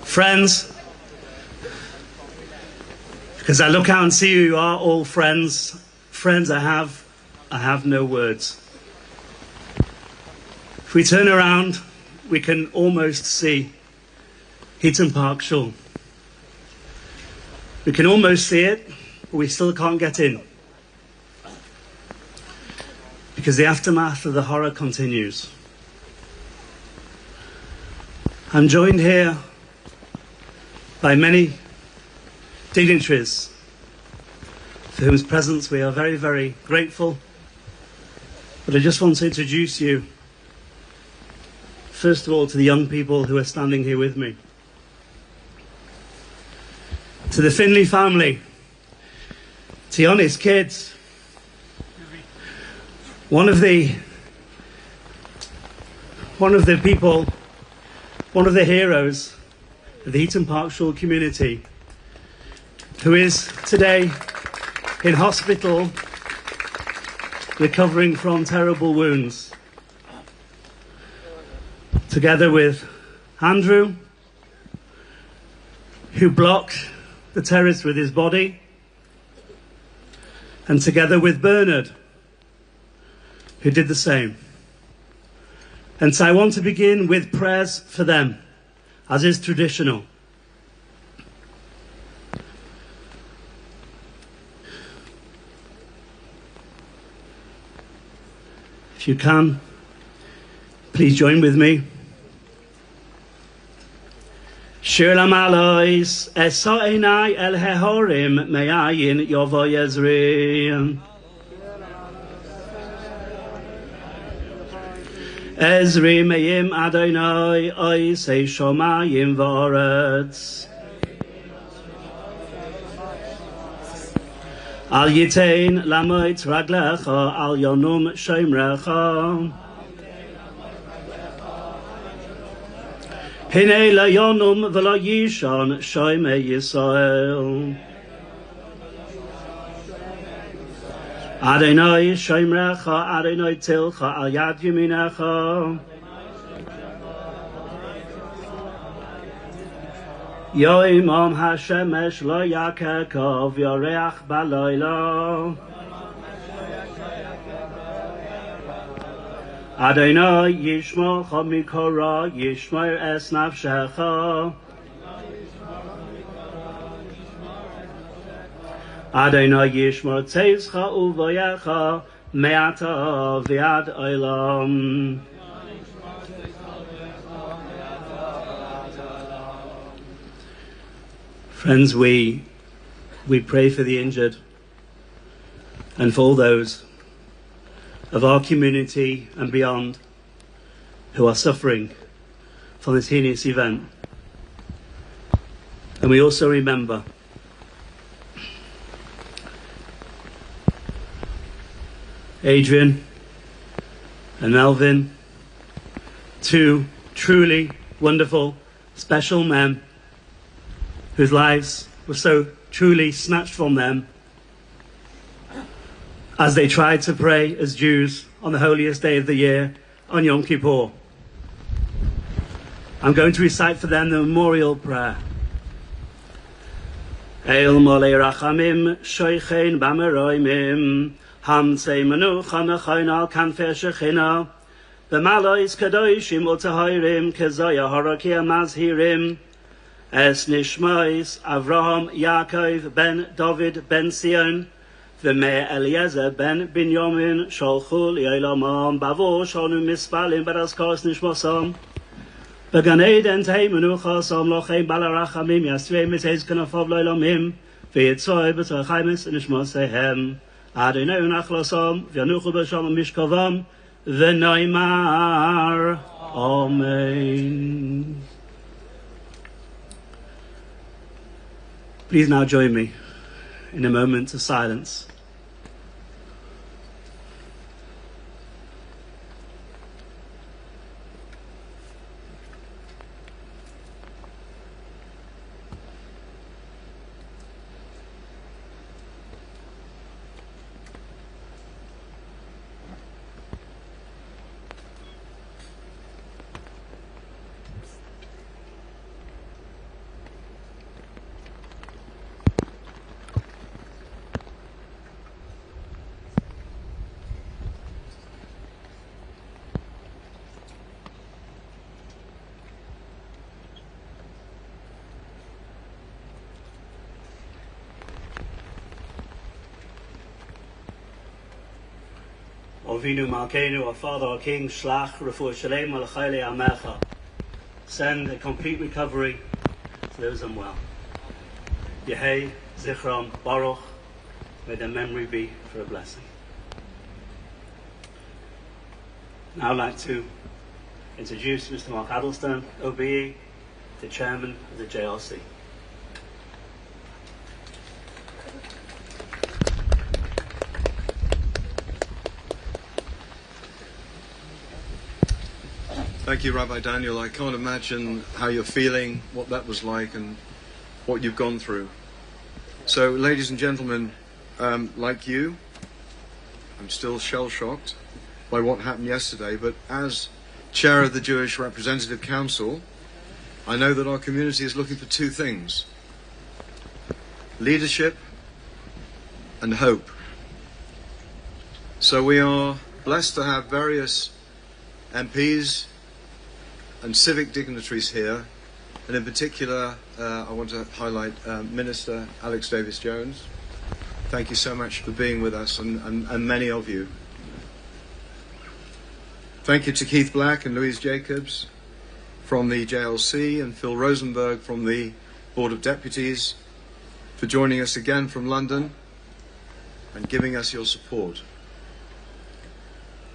Friends, because I look out and see you are all friends. Friends, I have no words. If we turn around, we can almost see Heaton Park Shul. We can almost see it, but we still can't get in. Because the aftermath of the horror continues. I'm joined here by many dignitaries for whose presence we are very, very grateful. But I just want to introduce you, first of all, to the young people who are standing here with me. To the Finley family, to Ionis kids, one of the people, one of the heroes of the Heaton Park Shul community, who is today in hospital recovering from terrible wounds, together with Andrew, who blocked the terrorists with his body, and together with Bernard, who did the same. And so I want to begin with prayers for them, as is traditional. If you can, please join with me. Shir Lamalois, Esa Einai El Hehorim, Me'ayin Yovo Yezri. Ezri Me'im Adonai, Oisei Shomayim V'oretz. Al Yitein Lamoit Raglecha, Al Yonum Shomrecha. Hine La Yonum V'lo Yishon, Shoime Yisrael. Adonai Shomrecha, Adonai Tilcha, Al Yad Yeminecha. Yoimam Hashemesh Lo Yakekov, Yoreach Baloilo. Adonai Yishmo Chomikora, Yishmo Es Nafshecha. Adonai Yishmo Teizcha Uvoyecha, Me'ata V'yad Olam. Friends, we pray for the injured and for all those of our community and beyond who are suffering from this heinous event. And we also remember Adrian and Melvin, two truly wonderful, special men whose lives were so truly snatched from them as they tried to pray as Jews on the holiest day of the year, on Yom Kippur. I'm going to recite for them the memorial prayer. El molei rachamim shoichein b'meroimim hamtzei menucha mechayin al kanfei shechina b'malois kadoshim u'tahirim kezoya harakia mazhirim es nishmois Avraham Yaakov ben David ben Sion v'mei Eliezer ben Binyamin sholchu li'olamam bavo shonu mispalim b'razkos nishmosam Began Eden Tay Menucha Som Lochem Balarachamim Yasvei Mitez Kanafov Loilamim V'yitzoi B'Tzachaimis Nishmosehem Adonai Nachlosom V'yanuchu B'Shalom Mishkovam V'Noimar Amen. Please now join me in a moment of silence. Avinu Malkeinu, our Father, our King, Shlach, Refuah Shalem, Malachayli Amecha. Send a complete recovery to those unwell. Yehei, Zichron, Baruch, may their memory be for a blessing. Now I'd like to introduce Mr. Mark Addlestone, OBE, the Chairman of the JRC. Thank you, Rabbi Daniel. I can't imagine how you're feeling, what that was like, and what you've gone through. So, ladies and gentlemen, like you, I'm still shell-shocked by what happened yesterday, but as chair of the Jewish Representative Council, I know that our community is looking for two things: leadership and hope. So we are blessed to have various MPs and civic dignitaries here, and in particular I want to highlight Minister Alex Davis-Jones. Thank you so much for being with us, and many of you. Thank you to Keith Black and Louise Jacobs from the JLC and Phil Rosenberg from the Board of Deputies for joining us again from London and giving us your support.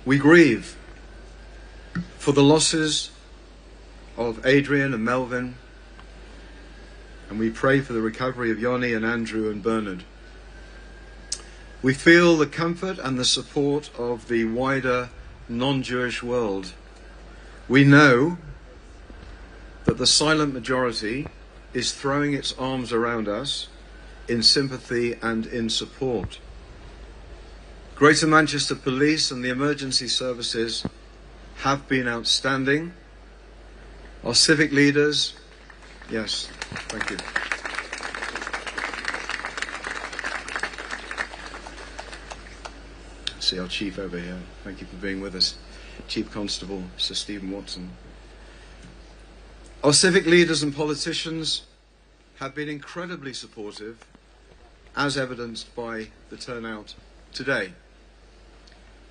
We grieve for the losses of Adrian and Melvin, and we pray for the recovery of Yoni and Andrew and Bernard. We feel the comfort and the support of the wider non-Jewish world. We know that the silent majority is throwing its arms around us in sympathy and in support. Greater Manchester Police and the emergency services have been outstanding. Our civic leaders, yes, thank you. I see our chief over here. Thank you for being with us. Chief Constable Sir Stephen Watson. Our civic leaders and politicians have been incredibly supportive, as evidenced by the turnout today.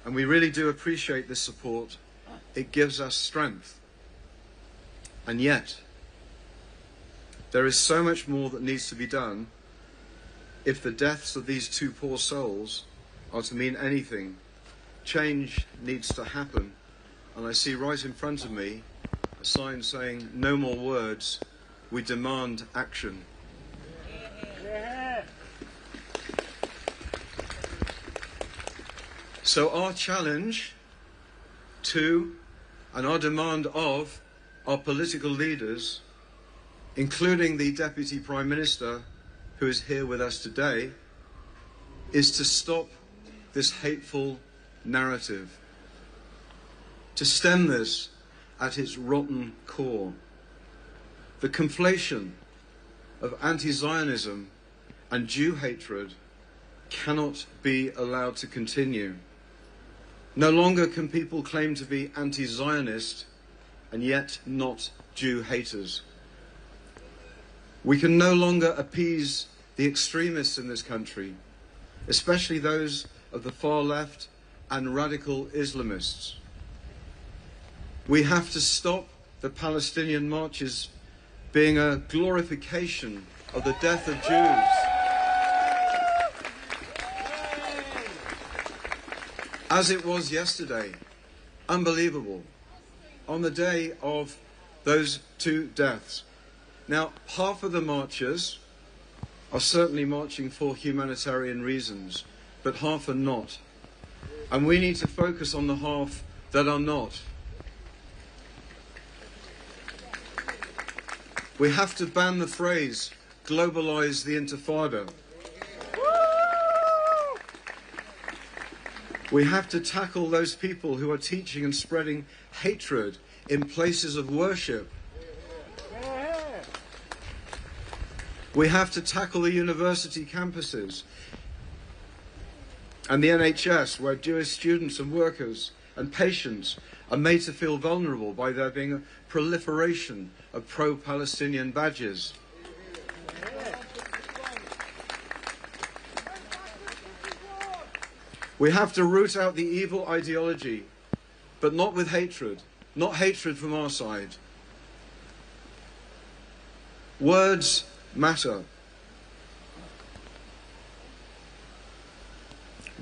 And we really do appreciate this support. It gives us strength. And yet, there is so much more that needs to be done if the deaths of these two poor souls are to mean anything. Change needs to happen. And I see right in front of me a sign saying, "No more words, we demand action." So our challenge to, and our demand of our political leaders, including the Deputy Prime Minister, who is here with us today, is to stop this hateful narrative, to stem this at its rotten core. The conflation of anti-Zionism and Jew hatred cannot be allowed to continue. No longer can people claim to be anti-Zionist and yet not Jew haters. We can no longer appease the extremists in this country, especially those of the far left and radical Islamists. We have to stop the Palestinian marches being a glorification of the death of Jews. As it was yesterday, unbelievable, on the day of those two deaths. Now, half of the marchers are certainly marching for humanitarian reasons, but half are not. And we need to focus on the half that are not. We have to ban the phrase, globalize the Intifada. We have to tackle those people who are teaching and spreading hatred in places of worship. We have to tackle the university campuses and the NHS, where Jewish students and workers and patients are made to feel vulnerable by there being a proliferation of pro-Palestinian badges. We have to root out the evil ideology, but not with hatred, not hatred from our side. Words matter.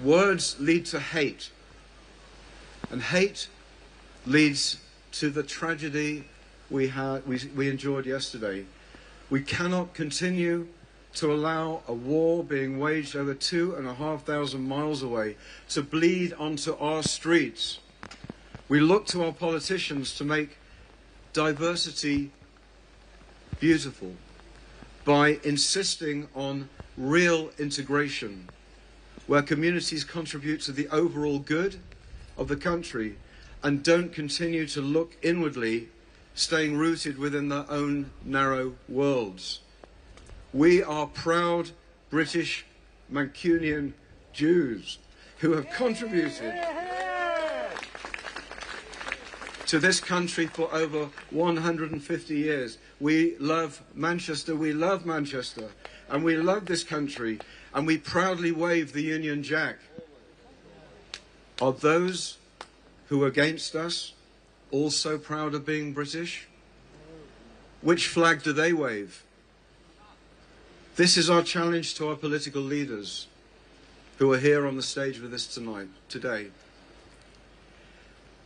Words lead to hate, and hate leads to the tragedy we endured yesterday. We cannot continue to allow a war being waged over 2,500 miles away to bleed onto our streets. We look to our politicians to make diversity beautiful by insisting on real integration, where communities contribute to the overall good of the country and don't continue to look inwardly, staying rooted within their own narrow worlds. We are proud British Mancunian Jews who have contributed to this country for over 150 years. We love Manchester, and we love this country, and we proudly wave the Union Jack. Are those who are against us also proud of being British? Which flag do they wave? This is our challenge to our political leaders who are here on the stage with us today.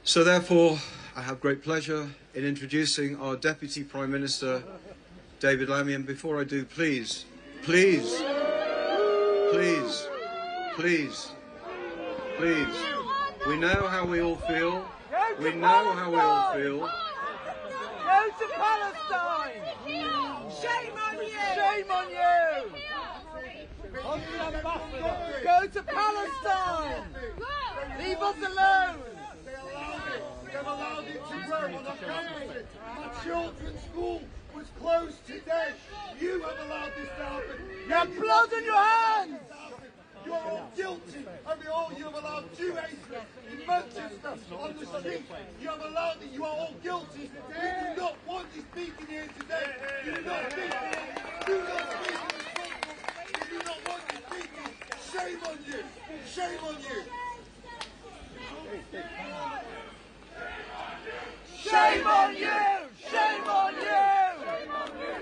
So therefore, I have great pleasure in introducing our Deputy Prime Minister, David Lammy. And before I do, please, we know how we all feel. We know how we all feel. Go to Palestine! Shame on you! Shame on you! Go to Palestine! Leave us alone! They've allowed it to grow on our campus. My children's school was closed today. You have allowed this to happen. You have blood on your hands! You're all guilty of it all. You have allowed Jew hatred in Manchester on the street. You have allowed it. You are all guilty. You do not want this speaking here today. You do not speak here. Do not speak in this courtroom. You do not want this speaking. Shame on you. Shame on you. Shame on you! Shame on you! Shame on you.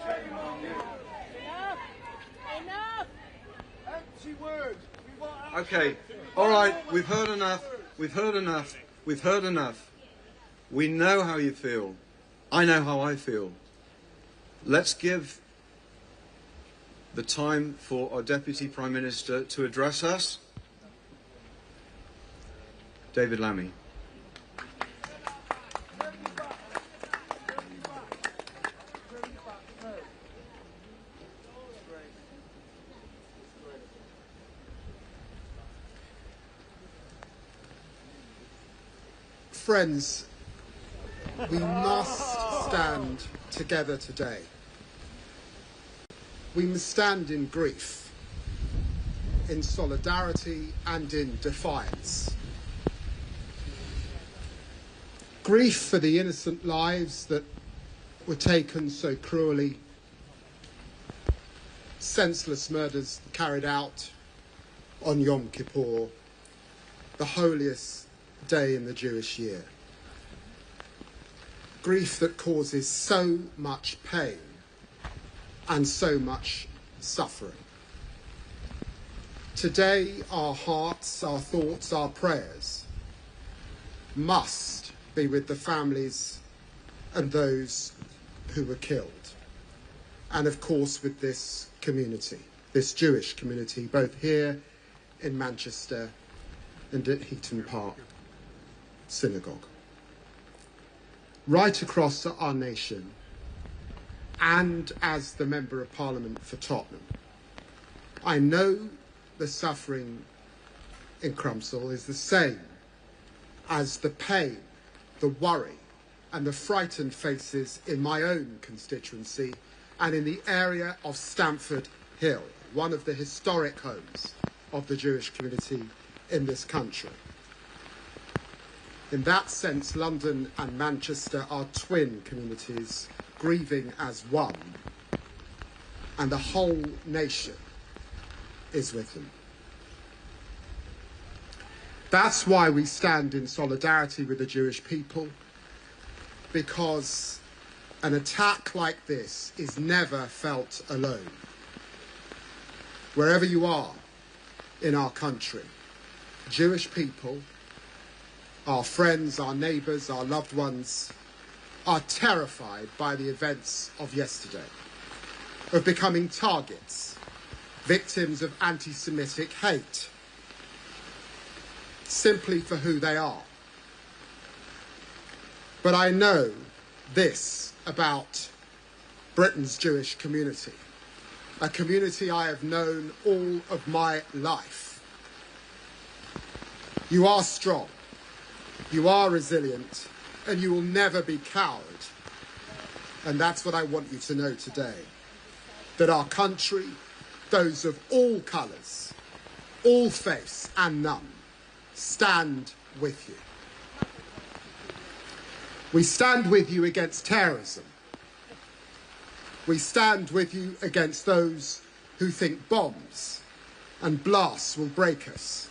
Shame on you. Enough! Empty words. Okay, all right, we've heard enough. We've heard enough. We've heard enough. We know how you feel. I know how I feel. Let's give the time for our Deputy Prime Minister to address us. David Lammy. Friends, we must stand together today. We must stand in grief, in solidarity and in defiance. Grief for the innocent lives that were taken so cruelly, senseless murders carried out on Yom Kippur, the holiest day in the Jewish year. Grief that causes so much pain and so much suffering. Today, our hearts, our thoughts, our prayers must be with the families and those who were killed. And of course with this community, this Jewish community, both here in Manchester and at Heaton Park Synagogue. Right across our nation, and as the Member of Parliament for Tottenham, I know the suffering in Crumpsall is the same as the pain, the worry and the frightened faces in my own constituency and in the area of Stamford Hill, one of the historic homes of the Jewish community in this country. In that sense, London and Manchester are twin communities, grieving as one, and the whole nation is with them. That's why we stand in solidarity with the Jewish people, because an attack like this is never felt alone. Wherever you are in our country, Jewish people, our friends, our neighbours, our loved ones, are terrified by the events of yesterday, of becoming targets, victims of anti-Semitic hate, simply for who they are. But I know this about Britain's Jewish community, a community I have known all of my life. You are strong, you are resilient, and you will never be cowed. And that's what I want you to know today, that our country, those of all colours, all faiths and none, stand with you. We stand with you against terrorism. We stand with you against those who think bombs and blasts will break us.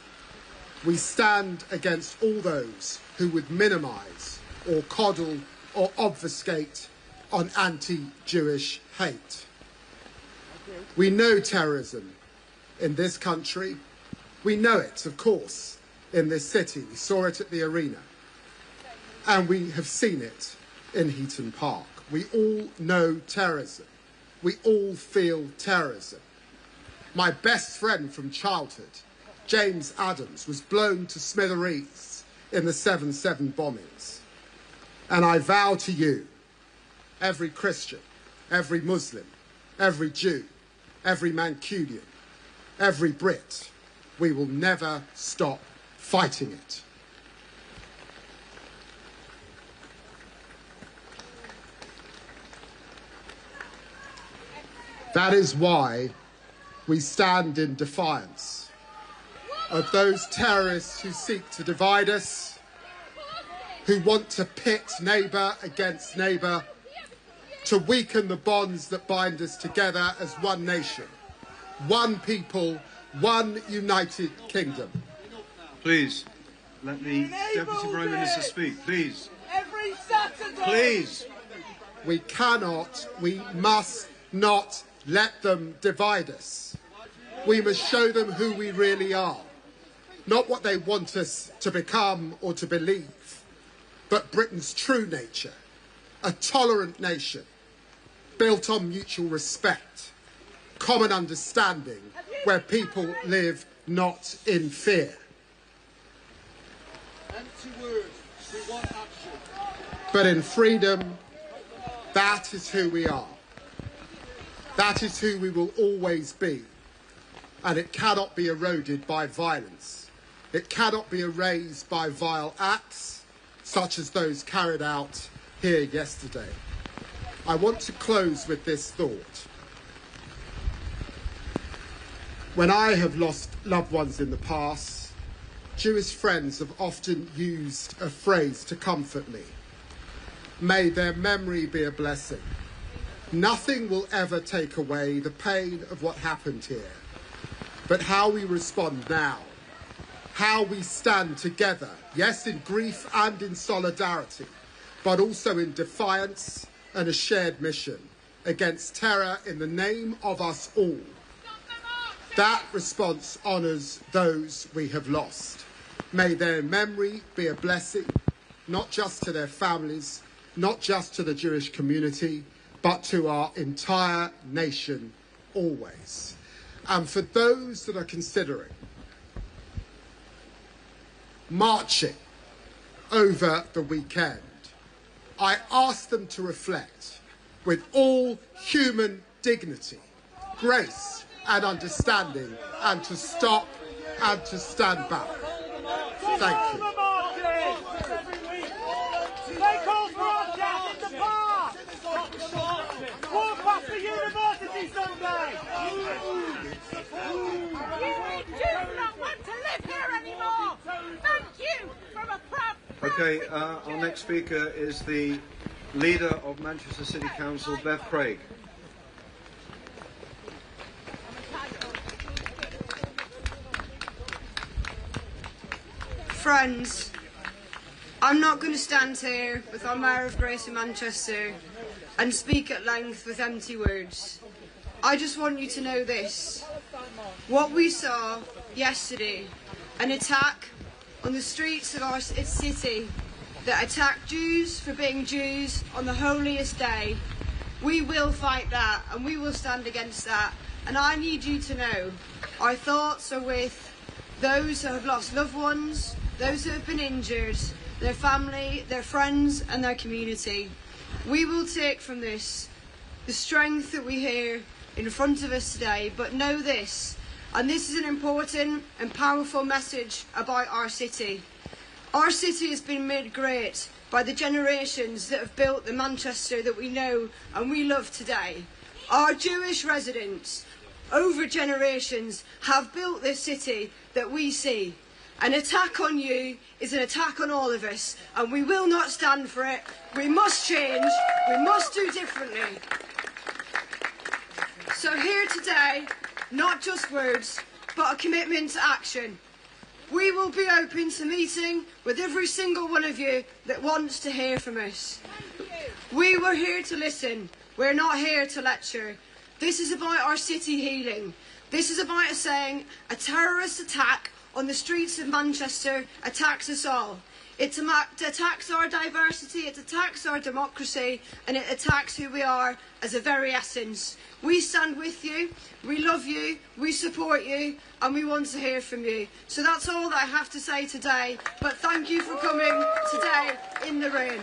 We stand against all those who would minimise or coddle or obfuscate on anti-Jewish hate. We know terrorism in this country. We know it, of course, in this city. We saw it at the arena. And we have seen it in Heaton Park. We all know terrorism. We all feel terrorism. My best friend from childhood, James Adams, was blown to smithereens in the 7/7 bombings. And I vow to you, every Christian, every Muslim, every Jew, every Mancunian, every Brit, we will never stop fighting it. That is why we stand in defiance of those terrorists who seek to divide us, who want to pit neighbour against neighbour, to weaken the bonds that bind us together as one nation, one people, one united kingdom. Please, let the Deputy Prime Minister speak, please. Every Saturday. Please. We cannot, we must not let them divide us. We must show them who we really are, not what they want us to become or to believe, but Britain's true nature, a tolerant nation, built on mutual respect, common understanding, where people live not in fear. Empty words, we want action. But in freedom, that is who we are. That is who we will always be. And it cannot be eroded by violence. It cannot be erased by vile acts, such as those carried out here yesterday. I want to close with this thought. When I have lost loved ones in the past, Jewish friends have often used a phrase to comfort me. May their memory be a blessing. Nothing will ever take away the pain of what happened here, but how we respond now, how we stand together, yes, in grief and in solidarity, but also in defiance and a shared mission against terror in the name of us all. That response honours those we have lost. May their memory be a blessing, not just to their families, not just to the Jewish community, but to our entire nation always. And for those that are considering marching over the weekend, I ask them to reflect with all human dignity, grace and understanding, and to stop and to stand back. Thank you. They call for our death in the park! Walk past the university Sunday! You do not want to live here anymore! Thank you from a proud... Okay, our next speaker is the leader of Manchester City Council, Bev Craig. Friends, I'm not going to stand here with our Mayor of Greater Manchester and speak at length with empty words. I just want you to know this. What we saw yesterday, an attack on the streets of our city that attacked Jews for being Jews on the holiest day, we will fight that and we will stand against that. And I need you to know our thoughts are with those who have lost loved ones, those who have been injured, their family, their friends and their community. We will take from this the strength that we hear in front of us today, but know this, and this is an important and powerful message about our city. Our city has been made great by the generations that have built the Manchester that we know and we love today. Our Jewish residents, over generations, have built this city that we see. An attack on you is an attack on all of us, and we will not stand for it. We must change, we must do differently. So here today, not just words, but a commitment to action. We will be open to meeting with every single one of you that wants to hear from us. We were here to listen, we're not here to lecture. This is about our city healing. This is about us saying a terrorist attack on the streets of Manchester attacks us all. It attacks our diversity, it attacks our democracy, and it attacks who we are as a very essence. We stand with you, we love you, we support you, and we want to hear from you. So that's all that I have to say today, but thank you for coming today in the rain.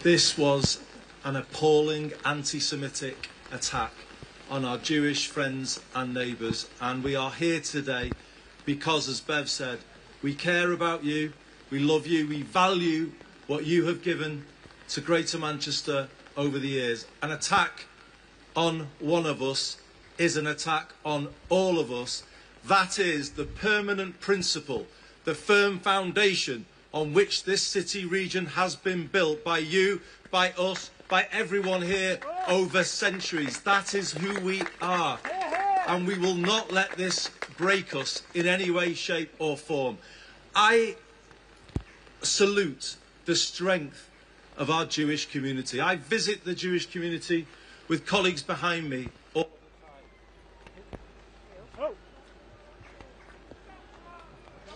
This was an appalling anti-Semitic attack on our Jewish friends and neighbours, and we are here today because, as Bev said, we care about you, we love you, we value what you have given to Greater Manchester over the years. An attack on one of us is an attack on all of us. That is the permanent principle, the firm foundation on which this city region has been built by you, by us, by everyone here over centuries. That is who we are, and we will not let this break us in any way, shape or form. I salute the strength of our Jewish community. I visit the Jewish community with colleagues behind me all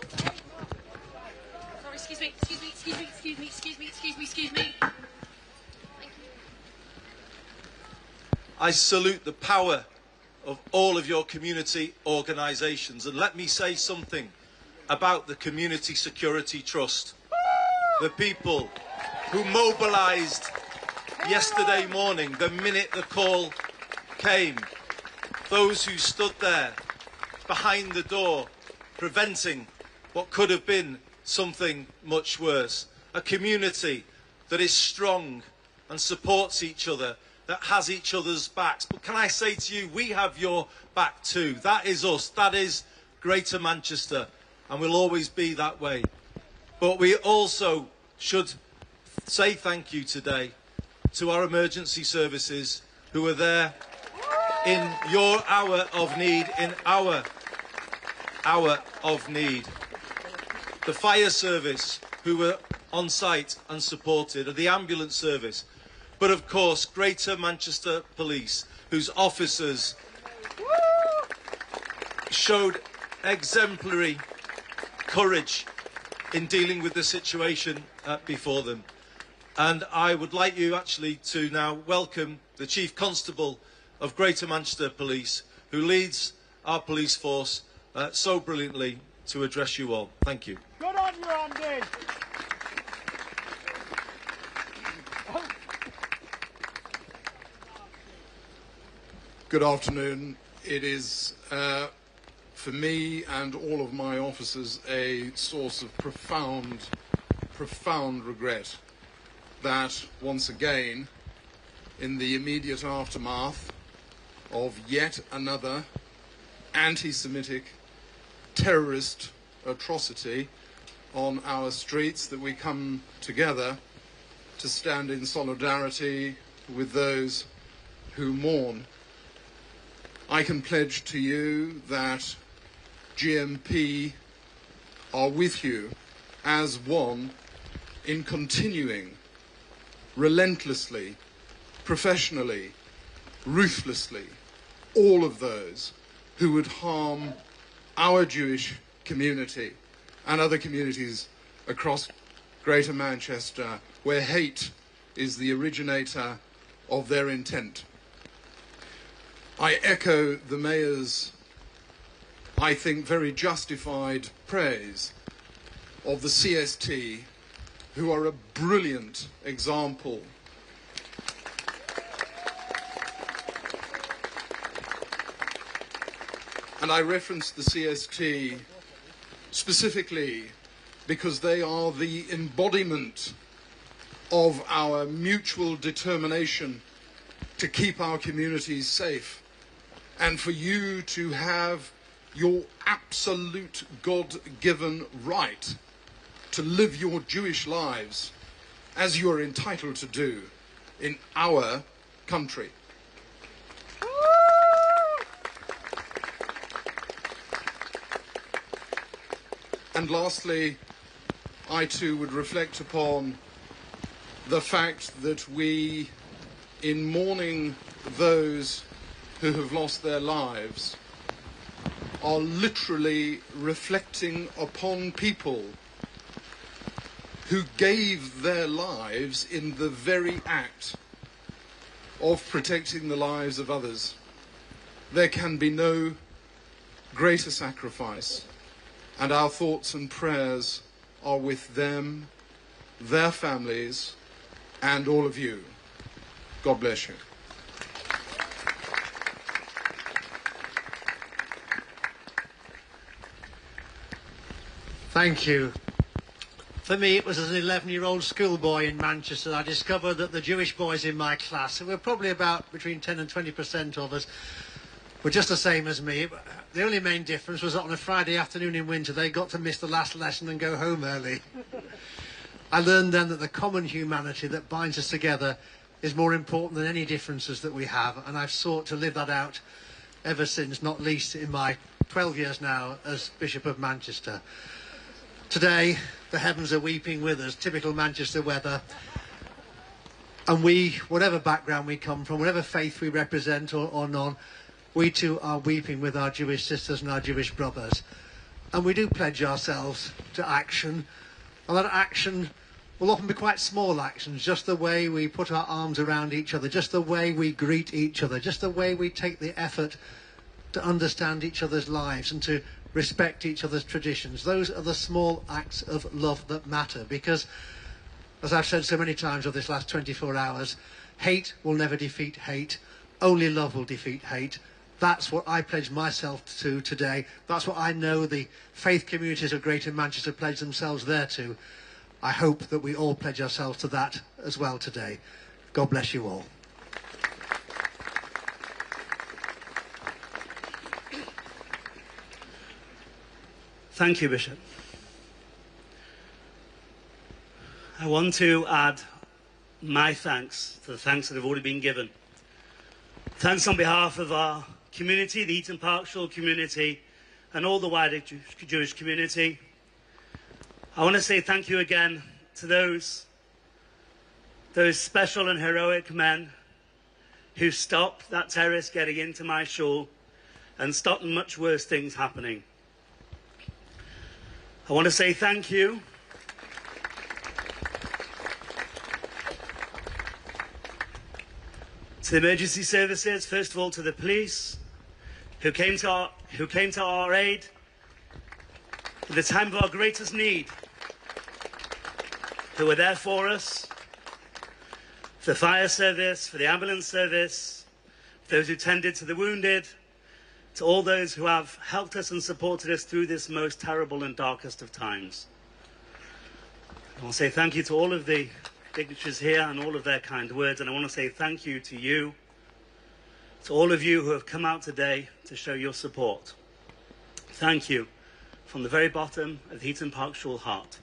the time. Sorry, excuse me. I salute the power of all of your community organisations, and let me say something about the Community Security Trust. The people who mobilised yesterday morning, the minute the call came, those who stood there behind the door, preventing what could have been something much worse. A community that is strong and supports each other, that has each other's backs. But can I say to you, we have your back too. That is us. That is Greater Manchester, and will always be that way. But we also should say thank you today to our emergency services who are there in your hour of need, in our hour of need. The fire service who were on site and supported, and the ambulance service. But of course, Greater Manchester Police, whose officers showed exemplary courage in dealing with the situation before them. And I would like you actually to now welcome the Chief Constable of Greater Manchester Police, who leads our police force so brilliantly, to address you all. Thank you. Good on you, Andy. Good afternoon. It is, for me and all of my officers, a source of profound regret that once again, in the immediate aftermath of yet another anti-Semitic terrorist atrocity on our streets, that we come together to stand in solidarity with those who mourn. I can pledge to you that GMP are with you as one in continuing relentlessly, professionally, ruthlessly, all of those who would harm our Jewish community and other communities across Greater Manchester, where hate is the originator of their intent. I echo the Mayor's, I think, very justified praise of the CST, who are a brilliant example and I reference the CST specifically because they are the embodiment of our mutual determination to keep our communities safe, and for you to have your absolute God-given right to live your Jewish lives as you are entitled to do in our country. And lastly, I too would reflect upon the fact that we, in mourning those who have lost their lives, are literally reflecting upon people who gave their lives in the very act of protecting the lives of others. There can be no greater sacrifice, and our thoughts and prayers are with them, their families, and all of you. God bless you. Thank you. For me, it was as an 11-year-old schoolboy in Manchester I discovered that the Jewish boys in my class, who were probably about between 10 and 20% of us, were just the same as me. The only main difference was that on a Friday afternoon in winter they got to miss the last lesson and go home early. I learned then that the common humanity that binds us together is more important than any differences that we have, and I've sought to live that out ever since, not least in my 12 years now as Bishop of Manchester. Today, the heavens are weeping with us, typical Manchester weather, and we, whatever background we come from, whatever faith we represent or none, we too are weeping with our Jewish sisters and our Jewish brothers. And we do pledge ourselves to action, and that action will often be quite small actions, just the way we put our arms around each other, just the way we greet each other, just the way we take the effort to understand each other's lives and to respect each other's traditions. Those are the small acts of love that matter, because, as I've said so many times over this last 24 hours, hate will never defeat hate, only love will defeat hate, That's what I pledge myself to today. That's what I know the faith communities of Greater Manchester pledge themselves thereto. I hope that we all pledge ourselves to that as well today. God bless you all. Thank you, Bishop. I want to add my thanks to the thanks that have already been given. Thanks on behalf of our community, the Eaton Park Shore community, and all the wider Jewish community. I want to say thank you again to those special and heroic men who stopped that terrorist getting into my shul and stopped much worse things happening. I want to say thank you to the emergency services, first of all to the police, who came to our aid at the time of our greatest need, who were there for us, for the fire service, for the ambulance service, for those who tended to the wounded, to all those who have helped us and supported us through this most terrible and darkest of times. I want to say thank you to all of the dignitaries here and all of their kind words, and I want to say thank you to you, to all of you who have come out today to show your support. Thank you from the very bottom of the Eaton Park Shul heart.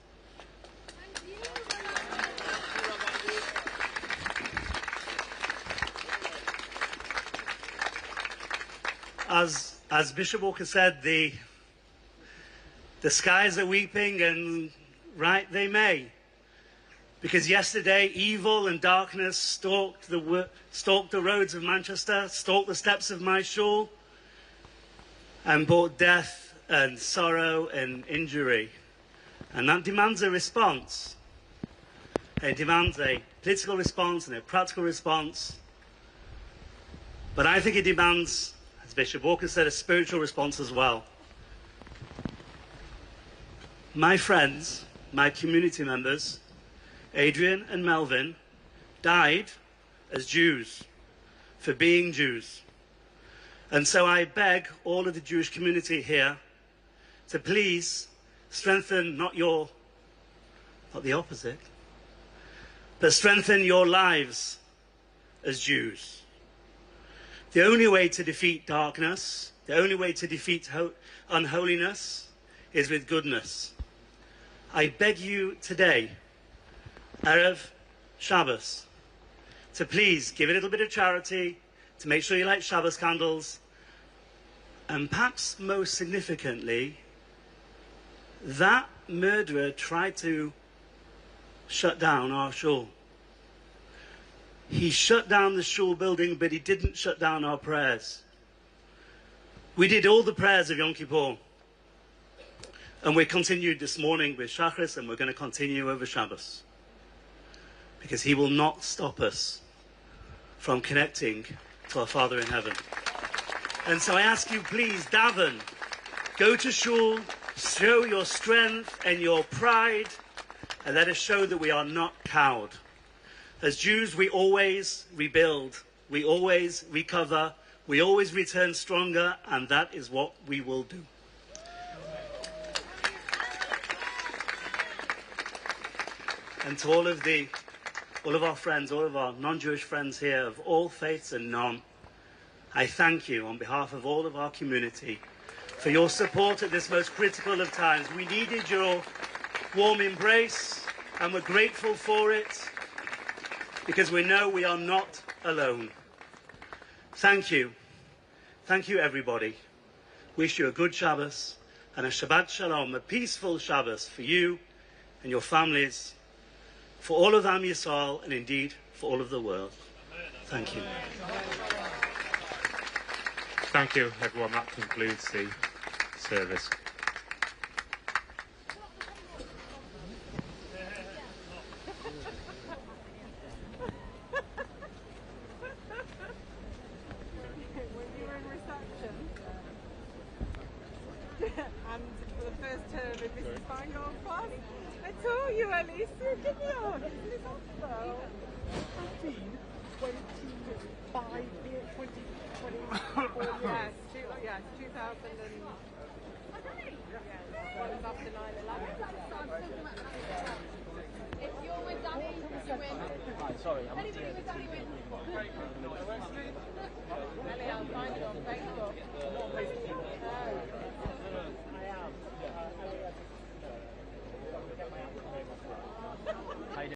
As Bishop Walker said, the skies are weeping, and right they may. Because yesterday, evil and darkness stalked the roads of Manchester, stalked the steps of my shul, and brought death and sorrow and injury. And that demands a response. It demands a political response and a practical response. But I think it demands, as Bishop Walker said, a spiritual response as well. My friends, my community members, Adrian and Melvin, died as Jews, for being Jews. And so I beg all of the Jewish community here to please strengthen not the opposite, but strengthen your lives as Jews. The only way to defeat darkness, the only way to defeat unholiness is with goodness. I beg you today, Erev Shabbos, to please give a little bit of charity, to make sure you light Shabbos candles, and perhaps most significantly, that murderer tried to shut down our shul. He shut down the shul building, but he didn't shut down our prayers. We did all the prayers of Yom Kippur, and we continued this morning with Shacharis, and we're going to continue over Shabbos, because he will not stop us from connecting to our Father in heaven. And so I ask you, please, daven, go to shul, show your strength and your pride, and let us show that we are not cowed. As Jews, we always rebuild, we always recover, we always return stronger, and that is what we will do. And to all of our friends, all of our non-Jewish friends here of all faiths and none, I thank you on behalf of all of our community for your support at this most critical of times. We needed your warm embrace, and we're grateful for it, because we know we are not alone. Thank you. Thank you, everybody. Wish you a good Shabbos and a Shabbat Shalom, a peaceful Shabbos for you and your families, for all of Am Yisrael, and indeed for all of the world. Thank you. Thank you, everyone. That concludes the service. And for the first term in Mrs. Feingold's class, I told you, Alice, give me on. It's also 15, 25 years, 24 years. happened and what was after 9/11. If you're with Danny, you win. Sorry, I'm Anybody with Danny win. Ellie, I'll find it on Facebook.